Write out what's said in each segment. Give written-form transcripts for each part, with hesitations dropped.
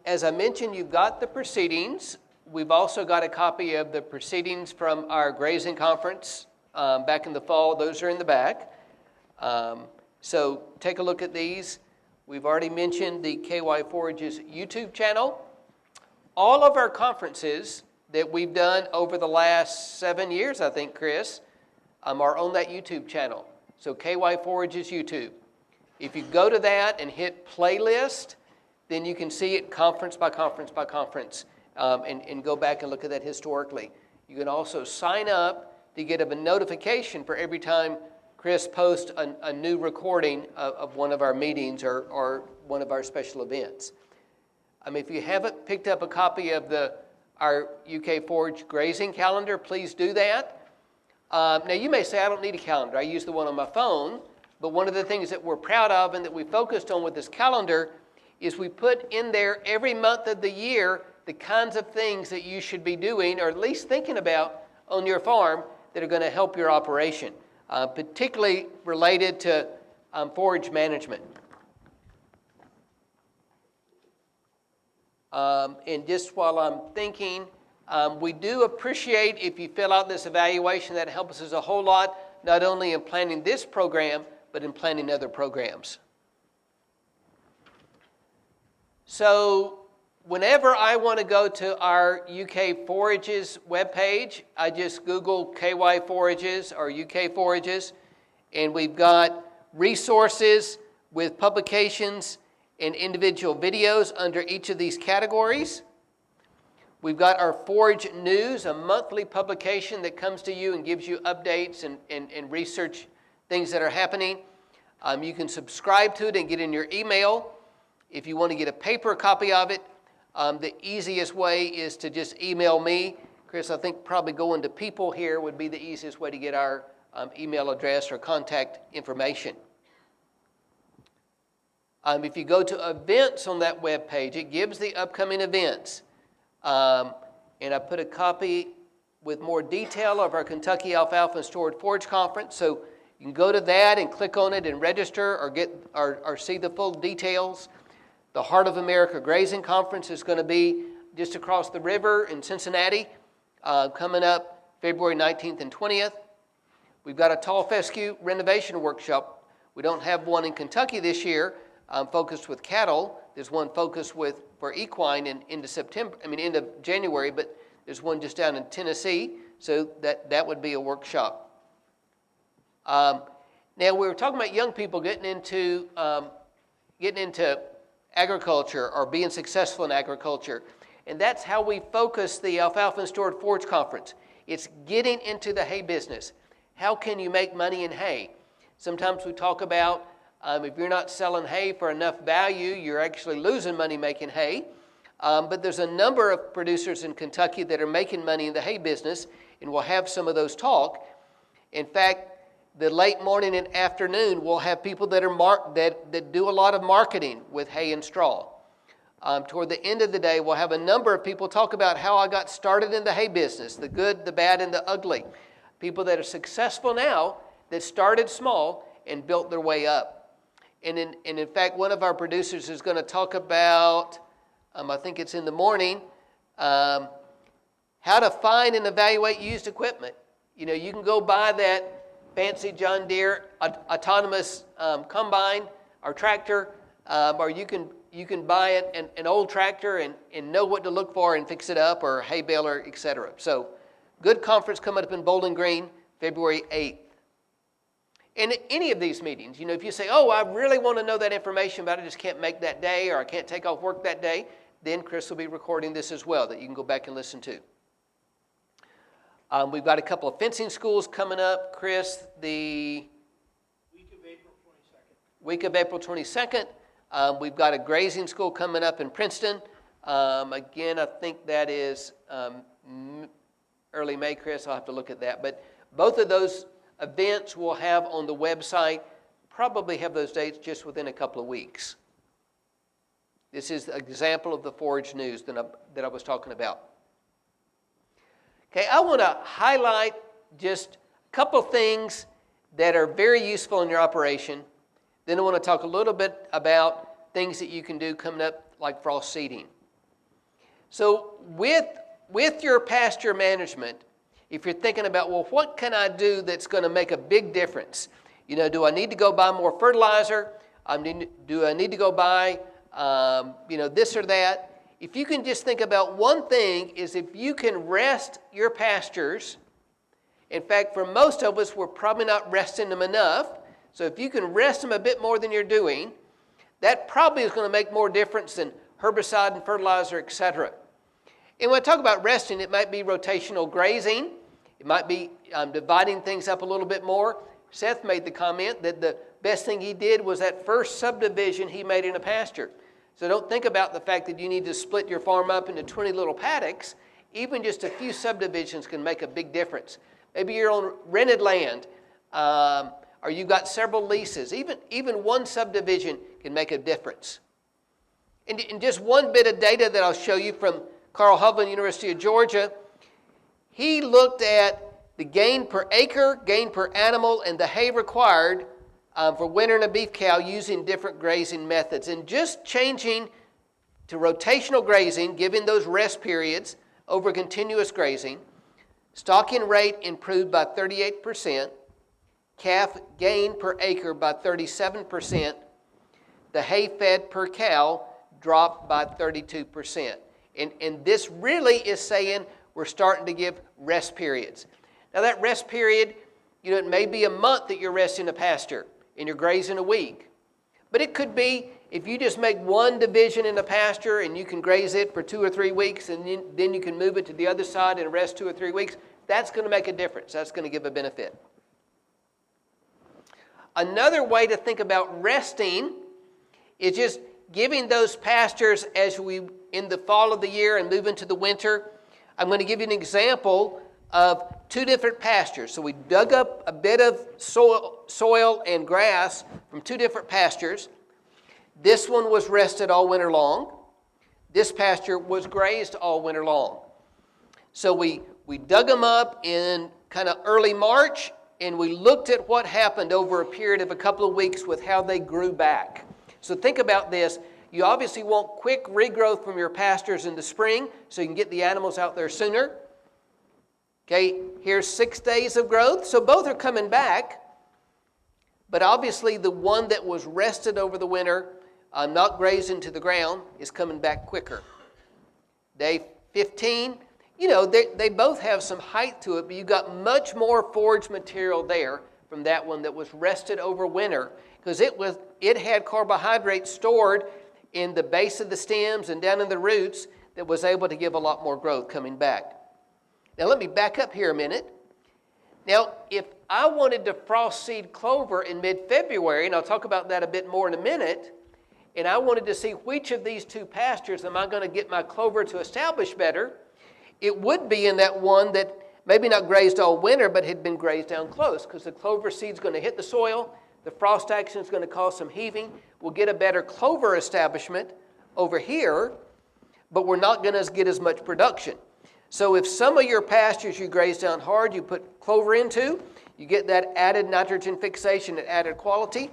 As I mentioned, you've got the proceedings. We've also got a copy of the proceedings from our grazing conference back in the fall. Those are in the back. So take a look at these. We've already mentioned the KY Forages YouTube channel. All of our conferences that we've done over the last 7 years, I think, Chris, are on that YouTube channel. So KY Forages YouTube. If you go to that and hit playlist, then you can see it conference by conference by conference and go back and look at that historically. You can also sign up to get a notification for every time Chris posts a new recording of one of our meetings or one of our special events. If you haven't picked up a copy of our UK Forage grazing calendar, please do that. Now you may say, I don't need a calendar. I use the one on my phone. But one of the things that we're proud of and that we focused on with this calendar is we put in there every month of the year the kinds of things that you should be doing or at least thinking about on your farm that are going to help your operation, particularly related to forage management. And just while I'm thinking, we do appreciate if you fill out this evaluation. That helps us a whole lot, not only in planning this program, but in planning other programs. So whenever I want to go to our UK Forages webpage, I just Google KY Forages or UK Forages, and we've got resources with publications and individual videos under each of these categories. We've got our Forage News, a monthly publication that comes to you and gives you updates and research things that are happening. You can subscribe to it and get in your email. If you want to get a paper copy of it, the easiest way is to just email me. Chris, I think probably going to people here would be the easiest way to get our email address or contact information. If you go to events on that web page, it gives the upcoming events. And I put a copy with more detail of our Kentucky Alfalfa and Stored Forage Conference. So you can go to that and click on it and register or see the full details. The Heart of America Grazing Conference is going to be just across the river in Cincinnati, coming up February 19th and 20th. We've got a Tall Fescue renovation workshop. We don't have one in Kentucky this year, focused with cattle. There's one focused for equine into January, but there's one just down in Tennessee, so that would be a workshop. Now we were talking about young people getting into agriculture or being successful in agriculture, and that's how we focus the Alfalfa and Stored Forage Conference. It's getting into the hay business. How can you make money in hay? Sometimes we talk about if you're not selling hay for enough value, you're actually losing money making hay. But there's a number of producers in Kentucky that are making money in the hay business, and we'll have some of those talk. In fact, the late morning and afternoon, we'll have people that that do a lot of marketing with hay and straw. Toward the end of the day, we'll have a number of people talk about how I got started in the hay business, the good, the bad, and the ugly. People that are successful now that started small and built their way up. And in fact, one of our producers is going to talk about, I think it's in the morning, how to find and evaluate used equipment. You can go buy that fancy John Deere autonomous combine or tractor, or you can buy an old tractor and know what to look for and fix it up, or hay baler, etc. So, good conference coming up in Bowling Green, February 8th. In any of these meetings, if you say, oh, I really want to know that information, but I just can't make that day or I can't take off work that day, then Chris will be recording this as well that you can go back and listen to. We've got a couple of fencing schools coming up, Chris, the week of April 22nd. We've got a grazing school coming up in Princeton. Again, I think that is early May, Chris. I'll have to look at that. But both of those events we'll have on the website, probably have those dates just within a couple of weeks. This is an example of the Forage News that I was talking about. Okay, I want to highlight just a couple things that are very useful in your operation. Then I want to talk a little bit about things that you can do coming up like frost seeding. So with your pasture management, if you're thinking about, well, what can I do that's going to make a big difference? Do I need to go buy more fertilizer? Do I need to go buy, this or that? If you can just think about one thing, is if you can rest your pastures. In fact, for most of us, we're probably not resting them enough. So if you can rest them a bit more than you're doing, that probably is going to make more difference than herbicide and fertilizer, etc. And when I talk about resting, it might be rotational grazing. It might be dividing things up a little bit more. Seth made the comment that the best thing he did was that first subdivision he made in a pasture. So don't think about the fact that you need to split your farm up into 20 little paddocks. Even just a few subdivisions can make a big difference. Maybe you're on rented land, or you've got several leases. Even one subdivision can make a difference. And just one bit of data that I'll show you from Carl Hovland, University of Georgia, he looked at the gain per acre, gain per animal, and the hay required for wintering a beef cow using different grazing methods. And just changing to rotational grazing, giving those rest periods over continuous grazing, stocking rate improved by 38%, calf gain per acre by 37%, the hay fed per cow dropped by 32%. And this really is saying we're starting to give rest periods. Now that rest period, it may be a month that you're resting a pasture and you're grazing a week. But it could be if you just make one division in a pasture and you can graze it for 2 or 3 weeks, and then you can move it to the other side and rest 2 or 3 weeks, that's going to make a difference. That's going to give a benefit. Another way to think about resting is just giving those pastures as we, in the fall of the year and move into the winter. I'm going to give you an example of 2 different pastures. So we dug up a bit of soil and grass from 2 different pastures. This one was rested all winter long. This pasture was grazed all winter long. So we dug them up in kind of early March, and we looked at what happened over a period of a couple of weeks with how they grew back. So think about this. You obviously want quick regrowth from your pastures in the spring so you can get the animals out there sooner. Okay, here's 6 days of growth. So both are coming back. But obviously the one that was rested over the winter, not grazed into the ground, is coming back quicker. Day 15, they both have some height to it, but you've got much more forage material there from that one that was rested over winter, because it had carbohydrates stored in the base of the stems and down in the roots that was able to give a lot more growth coming back. Now let me back up here a minute. Now, if I wanted to frost seed clover in mid-February, and I'll talk about that a bit more in a minute, and I wanted to see which of these 2 pastures am I going to get my clover to establish better, it would be in that one that maybe not grazed all winter, but had been grazed down close, because the clover seed's going to hit the soil, the frost action is going to cause some heaving. We'll get a better clover establishment over here, but we're not going to get as much production. So if some of your pastures you graze down hard, you put clover into, you get that added nitrogen fixation and added quality,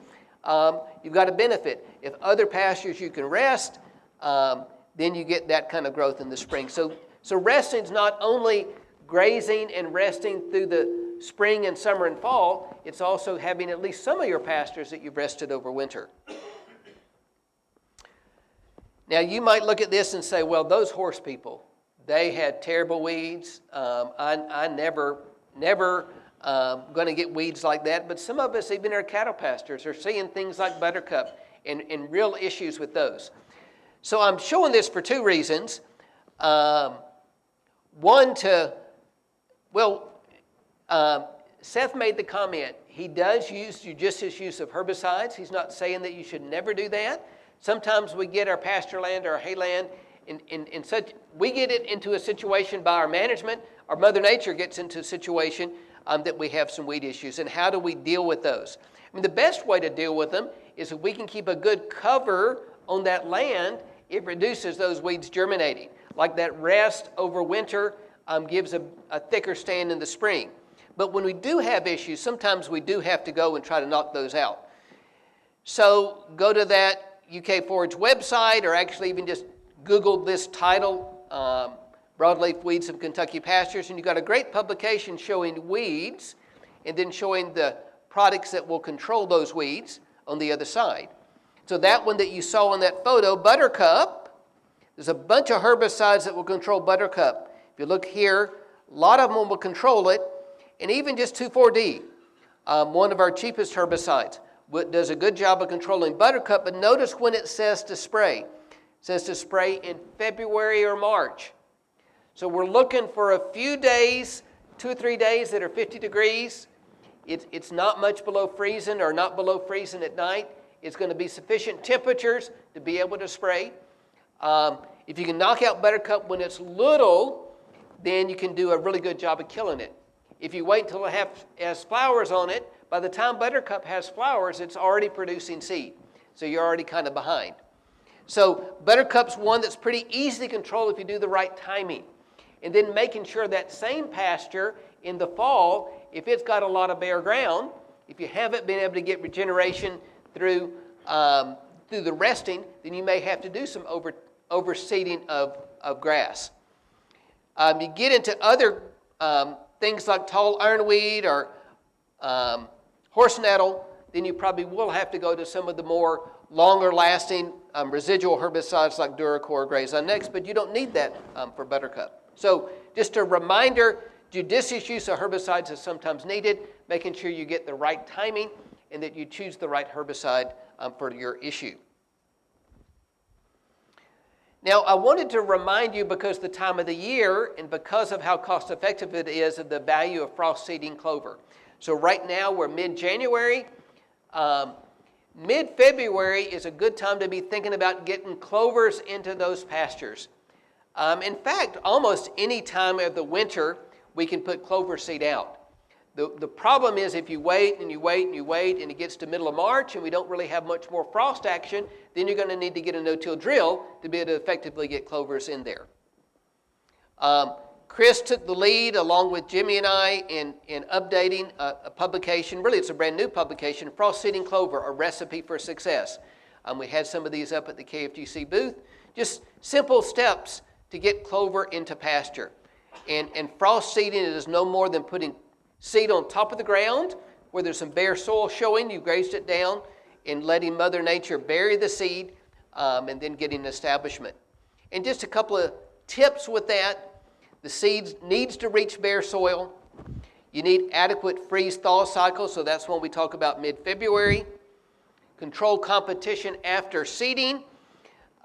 you've got a benefit. If other pastures you can rest, then you get that kind of growth in the spring. So resting is not only grazing and resting through the spring and summer and fall, it's also having at least some of your pastures that you've rested over winter. Now you might look at this and say, well, those horse people, they had terrible weeds. I never going to get weeds like that. But some of us, even our cattle pastors, are seeing things like buttercup and real issues with those. So I'm showing this for 2 reasons. One, Seth made the comment, he does use judicious use of herbicides. He's not saying that you should never do that. Sometimes we get our pasture land or our hay land in such, we get it into a situation by our management, or Mother Nature gets into a situation that we have some weed issues. And how do we deal with those? I mean, the best way to deal with them is if we can keep a good cover on that land, it reduces those weeds germinating. Like that rest over winter gives a thicker stand in the spring. But when we do have issues, sometimes we do have to go and try to knock those out. So go to that, UK Forage website, or actually even just Google this title, Broadleaf Weeds of Kentucky Pastures, and you've got a great publication showing weeds and then showing the products that will control those weeds on the other side. So that one that you saw in that photo, Buttercup, there's a bunch of herbicides that will control Buttercup. If you look here, a lot of them will control it, and even just 2,4-D, one of our cheapest herbicides, does a good job of controlling Buttercup, but notice when it says to spray. It says to spray in February or March. So we're looking for a few days, 2 or 3 days that are 50 degrees. It's not much below freezing or not below freezing at night. It's going to be sufficient temperatures to be able to spray. If you can knock out Buttercup when it's little, then you can do a really good job of killing it. If you wait until it has flowers on it, by the time Buttercup has flowers, it's already producing seed. So you're already kind of behind. So Buttercup's one that's pretty easy to control if you do the right timing. And then making sure that same pasture in the fall, if it's got a lot of bare ground, if you haven't been able to get regeneration through the resting, then you may have to do some overseeding of grass. You get into other things like tall ironweed or horse nettle, then you probably will have to go to some of the more longer lasting residual herbicides like Duracor or Grazing Next, but you don't need that for Buttercup. So just a reminder, judicious use of herbicides is sometimes needed, making sure you get the right timing and that you choose the right herbicide for your issue. Now, I wanted to remind you, because the time of the year and because of how cost effective it is, of the value of frost seeding clover. So right now we're mid-January. Mid-February is a good time to be thinking about getting clovers into those pastures. In fact, almost any time of the winter, we can put clover seed out. The problem is if you wait and you wait and you wait and it gets to middle of March and we don't really have much more frost action, then you're going to need to get a no-till drill to be able to effectively get clovers in there. Chris took the lead along with Jimmy and I in updating a publication. Really, it's a brand new publication, Frost Seeding Clover, A Recipe for Success. We had some of these up at the KFGC booth. Just simple steps to get clover into pasture. And frost seeding is no more than putting seed on top of the ground where there's some bare soil showing, you grazed it down, and letting Mother Nature bury the seed and then getting an establishment. And just a couple of tips with that. The seed needs to reach bare soil. You need adequate freeze-thaw cycle, so that's when we talk about mid-February. Control competition after seeding.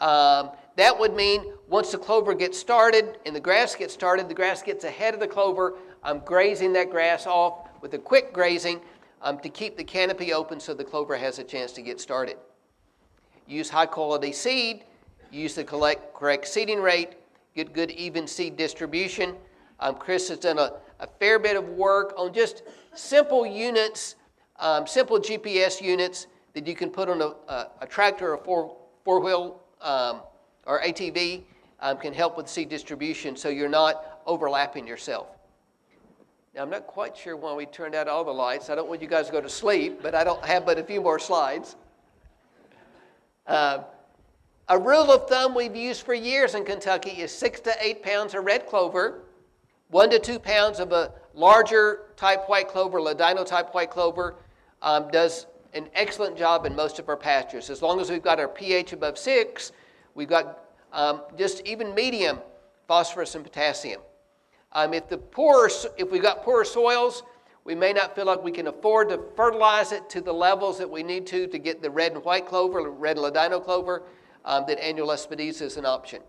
That would mean once the clover gets started and the grass gets started, the grass gets ahead of the clover. I'm grazing that grass off with a quick grazing to keep the canopy open so the clover has a chance to get started. Use high-quality seed. Use the correct seeding rate. Get good even seed distribution. Chris has done a fair bit of work on just simple units, simple GPS units that you can put on a tractor or four-wheel or ATV, can help with seed distribution so you're not overlapping yourself. Now, I'm not quite sure why we turned out all the lights. I don't want you guys to go to sleep, but I don't have but a few more slides. A rule of thumb we've used for years in Kentucky is 6 to 8 pounds of red clover, 1 to 2 pounds of a larger type white clover, ladino type white clover, does an excellent job in most of our pastures. As long as we've got our pH above 6, we've got just even medium phosphorus and potassium. If we've got poorer soils, we may not feel like we can afford to fertilize it to the levels that we need to get the red and white clover, red and ladino clover, that annual Lespedeza is an option.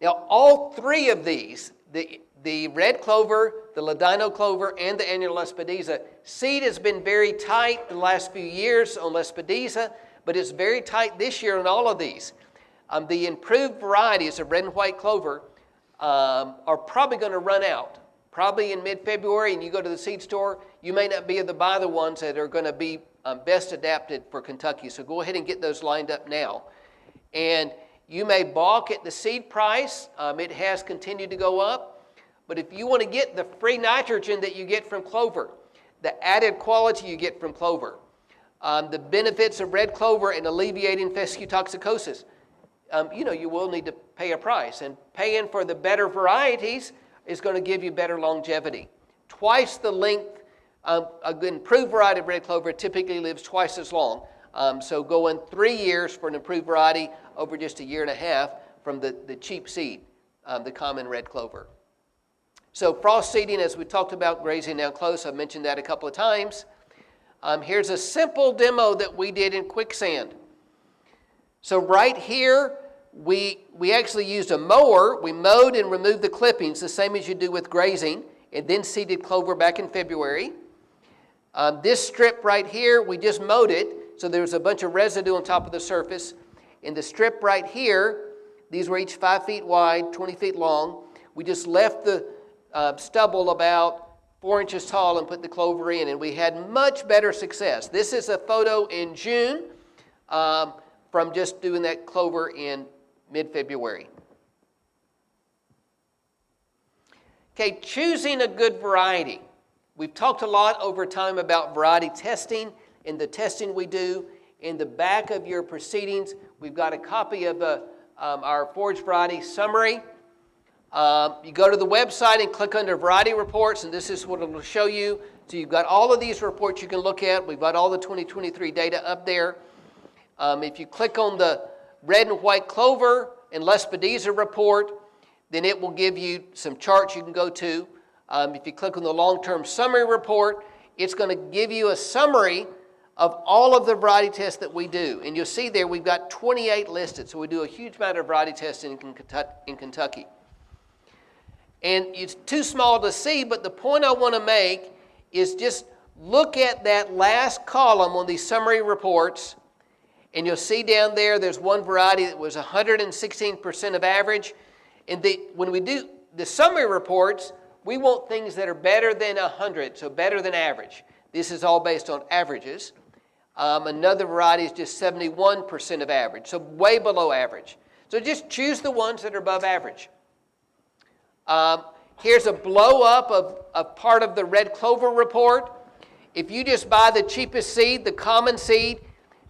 Now, all three of these, the red clover, the ladino clover, and the annual Lespedeza, seed has been very tight the last few years on Lespedeza, but it's very tight this year on all of these. The improved varieties of red and white clover are probably going to run out. Probably in mid-February, and you go to the seed store, you may not be able to buy the ones that are going to be best adapted for Kentucky. So go ahead and get those lined up now. And you may balk at the seed price. It has continued to go up. But if you want to get the free nitrogen that you get from clover, the added quality you get from clover, The benefits of red clover in alleviating fescue toxicosis. You will need to pay a price, and paying for the better varieties is going to give you better longevity. Twice the length of an improved variety of red clover typically lives twice as long. So going 3 years for an improved variety over just a year and a half from the cheap seed, the common red clover. So frost seeding, as we talked about, grazing now close, I've mentioned that a couple of times. Here's a simple demo that we did in quicksand. So right here, we actually used a mower. We mowed and removed the clippings, the same as you do with grazing, and then seeded clover back in February. This strip right here, we just mowed it, so there was a bunch of residue on top of the surface. In the strip right here, these were each 5 feet wide, 20 feet long. We just left the stubble about 4 inches tall and put the clover in, and we had much better success. This is a photo in June from just doing that clover in mid-February. Okay, choosing a good variety. We've talked a lot over time about variety testing and the testing we do. In the back of your proceedings, we've got a copy of our forage variety summary. You go to the website and click under variety reports, and this is what it will show you. So you've got all of these reports you can look at. We've got all the 2023 data up there. If you click on the red and white clover and Lespedeza report, then it will give you some charts you can go to. If you click on the long-term summary report, it's going to give you a summary of all of the variety tests that we do. And you'll see there we've got 28 listed. So we do a huge amount of variety testing in Kentucky. And it's too small to see, but the point I want to make is just look at that last column on these summary reports, and you'll see down there there's one variety that was 116% of average. And when we do the summary reports, we want things that are better than 100, so better than average. This is all based on averages. Another variety is just 71% of average, so way below average. So just choose the ones that are above average. Here's a blow-up of part of the red clover report. If you just buy the cheapest seed, the common seed,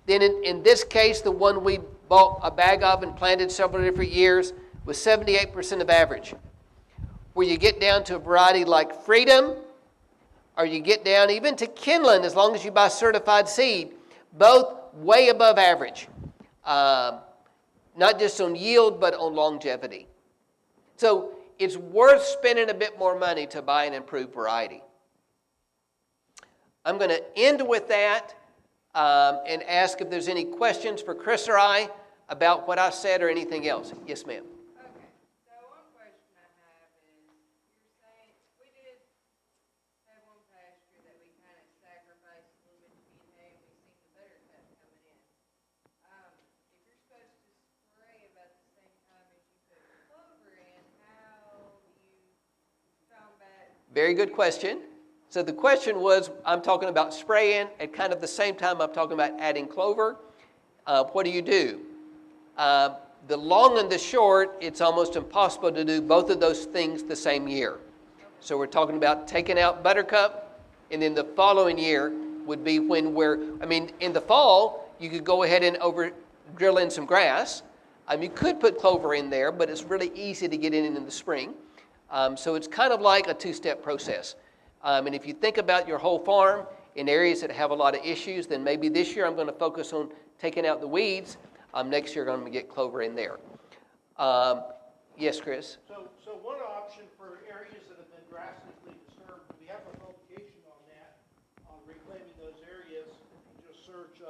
then in this case, the one we bought a bag of and planted several different years was 78% of average. Where you get down to a variety like Freedom, or you get down even to Kinlan, as long as you buy certified seed, both way above average. Not just on yield, but on longevity. So it's worth spending a bit more money to buy an improved variety. I'm going to end with that and ask if there's any questions for Chris or I about what I said or anything else. Yes, ma'am. Okay, so one question I have is, you're saying, we did have one pasture that we kind of sacrificed a little bit to feed hay, and we seen the buttercup coming in. If you're supposed to spray about the same time as you put clover in, how do you combat? Very good question. So the question was, I'm talking about spraying at kind of the same time I'm talking about adding clover. What do you do? The long and the short, it's almost impossible to do both of those things the same year. So we're talking about taking out buttercup, and then the following year would be when in the fall, you could go ahead and drill in some grass. You could put clover in there, but it's really easy to get in the spring. So it's kind of like a two-step process. And if you think about your whole farm in areas that have a lot of issues, then maybe this year I'm going to focus on taking out the weeds. Next year I'm going to get clover in there. Yes, Chris? So one option for areas that have been drastically disturbed, we have a publication on that, on reclaiming those areas. If you just search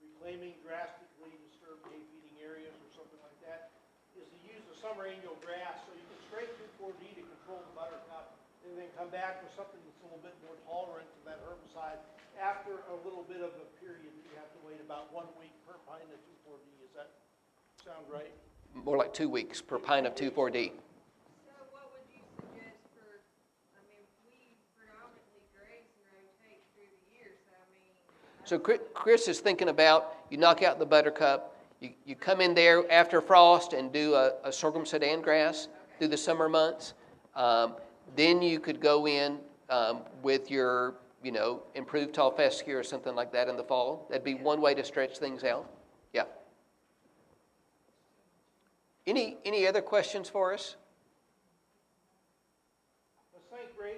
reclaiming drastically disturbed hay feeding areas or something like that, is to use the summer annual grass. So you can spray 2,4-D to control the buttercup, and then come back with something that's a little bit more tolerant to that herbicide. After a little bit of a period, you have to wait about 1 week per pint of 2,4-D. Does that sound right? More like 2 weeks per pint of 2,4-D. So what would you suggest for, we predominantly graze and rotate through the year, so So Chris is thinking about, you knock out the buttercup, you come in there after frost and do a sorghum sudan grass through the summer months. Then you could go in with your improve tall fescue or something like that in the fall. That'd be one way to stretch things out. Yeah. Any other questions for us? The St. Grace